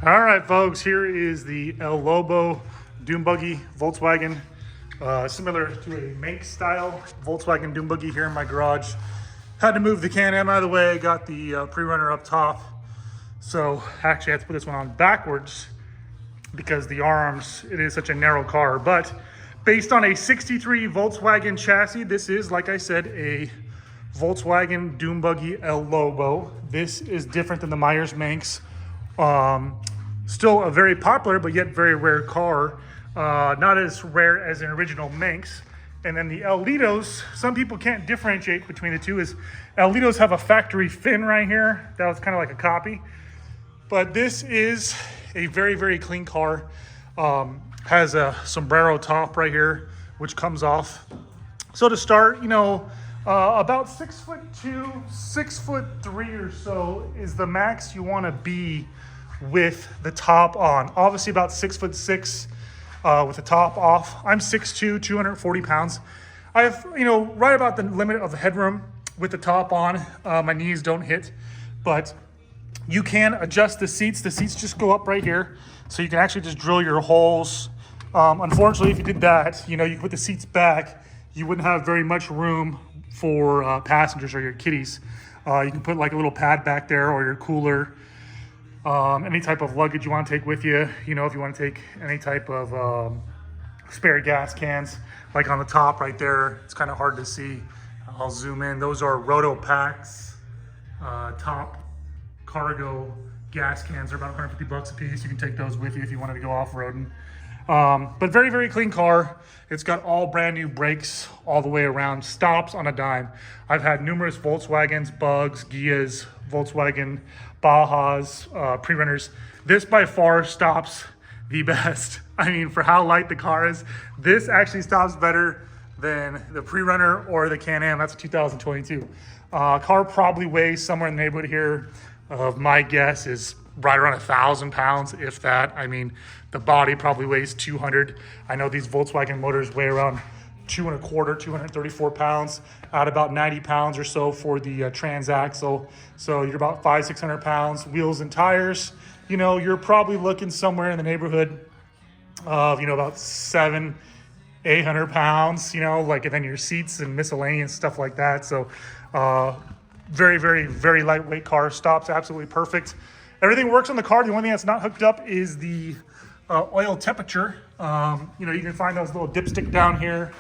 All right, folks, here is the El Lobo Dune Buggy Volkswagen, similar to a Manx style Volkswagen Dune Buggy here in my garage. Had to move the Can-Am out of the way, got the pre-runner up top. So actually I had to put this one on backwards because the arms, it is such a narrow car. But based on a 63 Volkswagen chassis, this is, like I said, a Volkswagen Dune Buggy El Lobo. This is different than the Myers Manx. Still a very popular, but yet very rare car. Not as rare as an original Manx. And then the El Litos, some people can't differentiate between the two, is El Litos have a factory fin right here. That was kind of like a copy. But this is a very, very clean car. Has a sombrero top right here, which comes off. So to start, about 6'2", 6'3" or so is the max you want to be with the top on. Obviously about 6'6" with the top off. I'm 6'2", 240 pounds. I have, right about the limit of the headroom with the top on. My knees don't hit, but you can adjust the seats. The seats just go up right here, so you can actually just drill your holes. Unfortunately, if you did that, you could put the seats back, you wouldn't have very much room for passengers or your kiddies. You can put like a little pad back there or your cooler. Any type of luggage you want to take with you, if you want to take any type of spare gas cans, like on the top right there. It's kind of hard to see. I'll zoom in. Those are Roto Packs top cargo gas cans. They're about 150 bucks a piece. You can take those with you if you wanted to go off-roading. But very, very clean car. It's got all brand new brakes all the way around, stops on a dime. I've had numerous Volkswagens, Bugs, Gias, Volkswagen Bajas, pre-runners. This by far stops the best. I mean, for how light the car is, this actually stops better than the pre-runner or the Can-Am. That's a 2022. Car probably weighs somewhere in the neighborhood here of, my guess is right around 1,000 pounds, if that. I mean, the body probably weighs 200. I know these Volkswagen motors weigh around 2¼ 234 pounds, at about 90 pounds or so for the transaxle. So you're about 500-600 pounds. Wheels and tires, you're probably looking somewhere in the neighborhood of, about 700-800 pounds, and then your seats and miscellaneous stuff like that. So very, very, very lightweight car. Stops absolutely perfect. Everything works on the car. The only thing that's not hooked up is the oil temperature. You can find those little dipstick down here.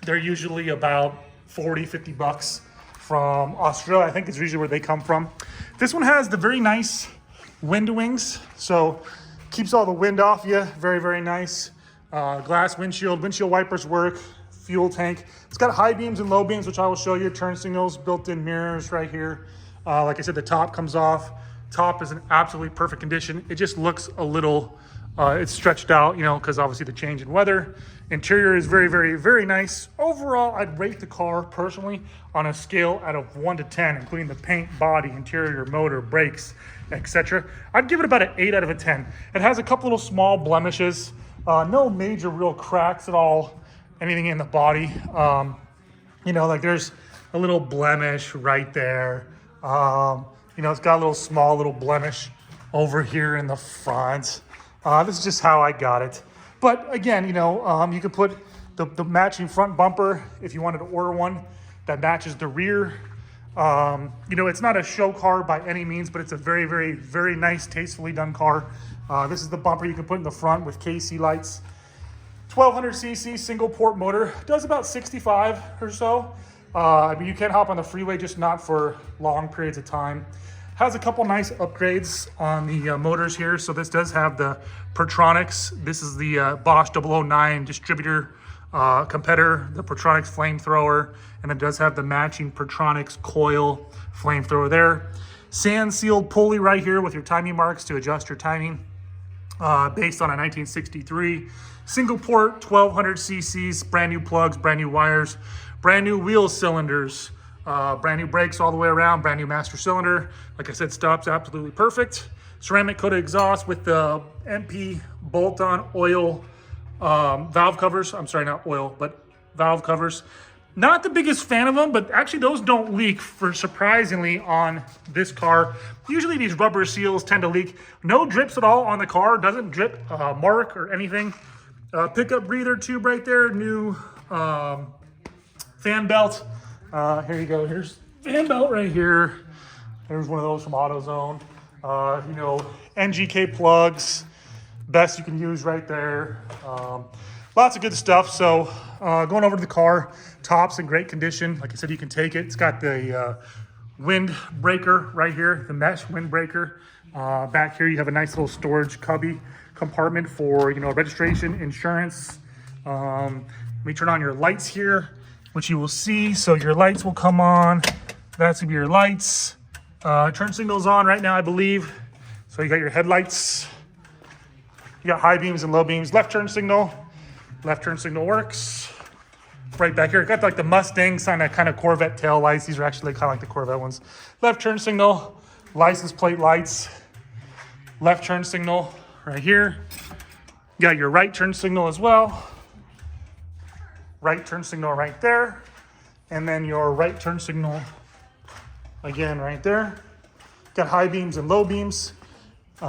They're usually about 40-50 bucks from Australia. I think it's usually where they come from. This one has the very nice wind wings, so keeps all the wind off you. Very, very nice. Glass windshield wipers work. Fuel tank. It's got high beams and low beams, which I will show you. Turn signals, built-in mirrors right here. Like I said, the top comes off. Top is in absolutely perfect condition. It just looks a little, it's stretched out, because obviously the change in weather. Interior is very, very, very nice. Overall, I'd rate the car personally on a scale out of 1 to 10, including the paint, body, interior, motor, brakes, etc. I'd give it about an 8 out of a 10. It has a couple little small blemishes, no major real cracks at all, anything in the body. Like there's a little blemish right there. It's got a small little blemish over here in the front. This is just how I got it. But again, you could put the matching front bumper if you wanted to order one that matches the rear. It's not a show car by any means, but it's a very, very, very nice, tastefully done car. This is the bumper you can put in the front with KC lights. 1200cc single port motor, does about 65 or so. You can hop on the freeway, just not for long periods of time. Has a couple nice upgrades on the motors here. So this does have the Pertronics. This is the Bosch 009 distributor competitor, the Pertronics flamethrower, and it does have the matching Pertronics coil flamethrower there. Sand sealed pulley right here with your timing marks to adjust your timing, based on a 1963 single port 1200 cc's, brand new plugs, brand new wires, brand new wheel cylinders, brand new brakes all the way around, brand new master cylinder. Like I said, stops absolutely perfect. Ceramic coated exhaust with the MP bolt-on oil valve covers. I'm sorry, not oil, but valve covers. Not the biggest fan of them, but actually those don't leak for surprisingly on this car. Usually these rubber seals tend to leak. No drips at all on the car, doesn't drip mark or anything. Pickup breather tube right there, new fan belt. Here you go, here's fan belt right here. There's one of those from AutoZone. You know, NGK plugs, best you can use right there. Lots of good stuff. So going over to the car, top's in great condition. Like I said, you can take it. It's got the wind breaker right here, the mesh wind breaker. Back here, you have a nice little storage cubby compartment for, you know, registration, insurance. Let me turn on your lights here, which you will see. So your lights will come on. That's gonna be your lights. Turn signals on right now, I believe. So you got your headlights. You got high beams and low beams. Left turn signal works. Right back here, got like the Mustang kind of Corvette tail lights. These are actually kind of like the Corvette ones. Left turn signal, license plate lights. Left turn signal right here. You got your right turn signal as well. Right turn signal right there. And then your right turn signal again right there. Got high beams and low beams. You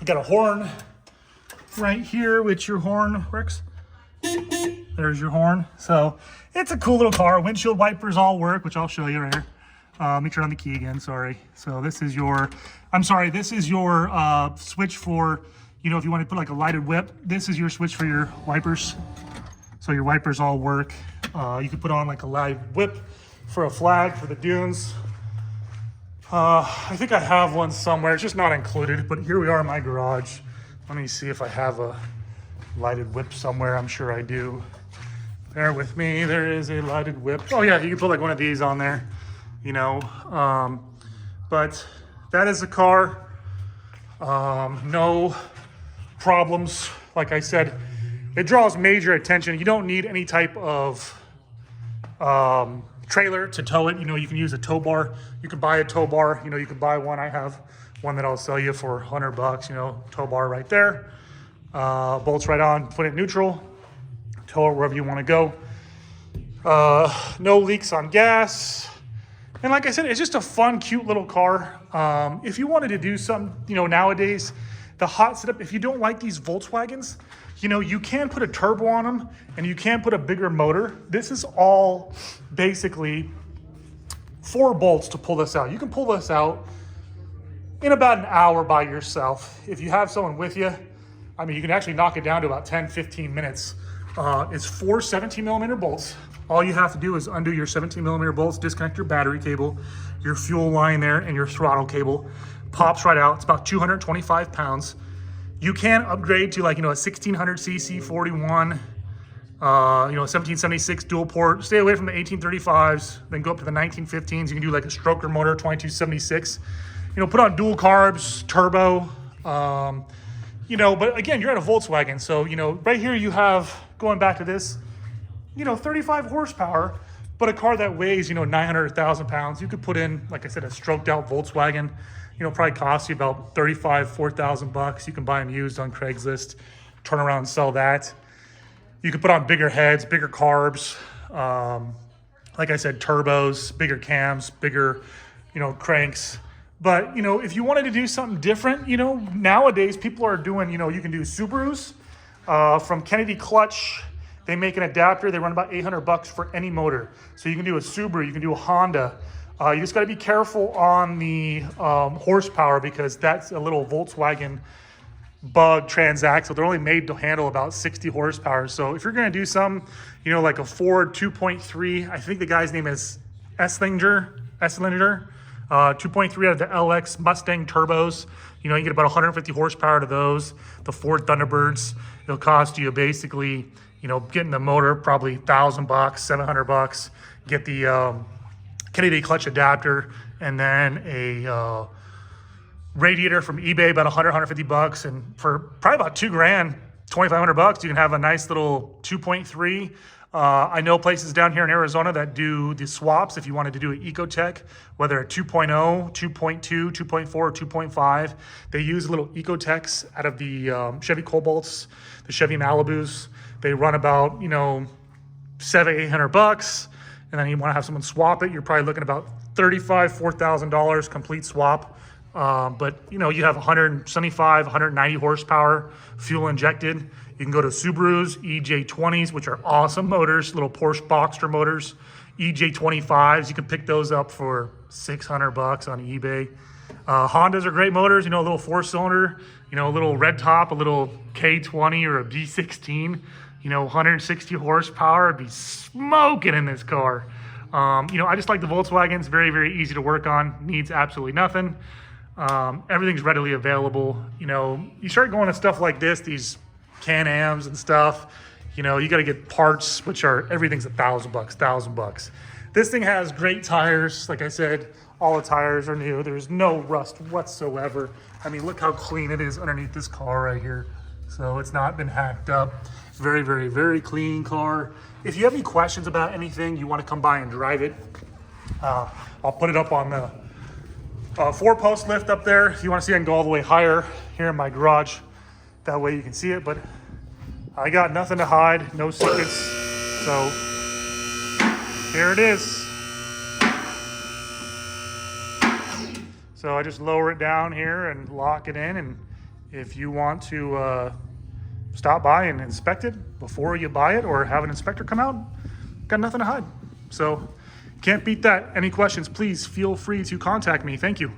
got a horn right here, which your horn works. There's your horn. So it's a cool little car. Windshield wipers all work, which I'll show you right here. Let me turn on the key again, sorry. So this is your, this is your switch for, you know, if you want to put like a lighted whip, this is your switch for your wipers. So your wipers all work. You could put on like a live whip for a flag for the dunes. I think I have one somewhere. It's just not included, but here we are in my garage. Let me see if I have a lighted whip somewhere. I'm sure I do. Bear with me. There is a lighted whip. Oh yeah, you can put like one of these on there, you know. But that is the car. No problems. Like I said, it draws major attention. You don't need any type of trailer to tow it. You know, you can use a tow bar. You can buy a tow bar. You know, you can buy one. I have one that I'll sell you for $100. You know, tow bar right there. Bolts right on. Put it neutral. Tow it wherever you want to go. No leaks on gas. And like I said, it's just a fun, cute little car. If you wanted to do something, you know, nowadays, the hot setup, if you don't like these Volkswagens, you know, you can put a turbo on them and you can put a bigger motor. This is all basically 4 bolts to pull this out. You can pull this out in about an hour by yourself. If you have someone with you, I mean, you can actually knock it down to about 10, 15 minutes. It's 4 17mm bolts. All you have to do is undo your 17mm bolts, disconnect your battery cable, your fuel line there, and your throttle cable. Pops right out. It's about 225 pounds. You can upgrade to like, you know, a 1600cc 41, you know, 1776 dual port. Stay away from the 1835s, then go up to the 1915s. You can do like a stroker motor, 2276. You know, put on dual carbs, turbo, you know, but again, you're at a Volkswagen. So, you know, right here you have, going back to this, you know, 35 horsepower, but a car that weighs, you know, 900,000 pounds. You could put in, like I said, a stroked out Volkswagen. You know, probably cost you about $4,000. You can buy them used on Craigslist, turn around and sell that. You can put on bigger heads, bigger carbs. Like I said, turbos, bigger cams, bigger, you know, cranks. But, you know, if you wanted to do something different, you know, nowadays people are doing, you know, you can do Subarus from Kennedy Clutch. They make an adapter. They run about $800 for any motor. So you can do a Subaru, you can do a Honda. You just got to be careful on the horsepower because that's a little Volkswagen bug transaxle. They're only made to handle about 60 horsepower. So if you're going to do some, you know, like a Ford 2.3, I think the guy's name is Esslinger, 2.3 out of the LX Mustang turbos. You know, you get about 150 horsepower to those. The Ford Thunderbirds, it'll cost you basically, you know, getting the motor probably $1,000, $700. Get the Kennedy clutch adapter, and then a radiator from eBay, about 150 bucks, and for probably about $2,000, $2,500, you can have a nice little 2.3. I know places down here in Arizona that do the swaps. If you wanted to do an Ecotech, whether a 2.0, 2.2, 2.4, or 2.5, they use little Ecotechs out of the Chevy Cobalts, the Chevy Malibus. They run about, you know, $700-800, and then you want to have someone swap it, you're probably looking about $4,000 complete swap. But you know, you have 175, 190 horsepower, fuel injected. You can go to Subaru's EJ20s, which are awesome motors, little Porsche Boxster motors. EJ25s, you can pick those up for $600 on eBay. Hondas are great motors, you know, a little 4-cylinder, you know, a little red top, a little K20 or a B16, you know, 160 horsepower, it'd be smoking in this car. You know, I just like the Volkswagens, very, very easy to work on, needs absolutely nothing. Everything's readily available. You know, you start going to stuff like this, these Can-Ams and stuff, you know, you got to get parts, which are, everything's $1,000. This thing has great tires. Like I said, all the tires are new. There's no rust whatsoever. I mean, look how clean it is underneath this car right here. So it's not been hacked up. Very, very, very clean car. If you have any questions about anything, you want to come by and drive it, I'll put it up on the 4-post lift up there. If you want to see, I can go all the way higher here in my garage. That way you can see it, but I got nothing to hide, no secrets. So here it is. So I just lower it down here and lock it in. And if you want to stop by and inspect it before you buy it or have an inspector come out, got nothing to hide. So can't beat that. Any questions, please feel free to contact me. Thank you.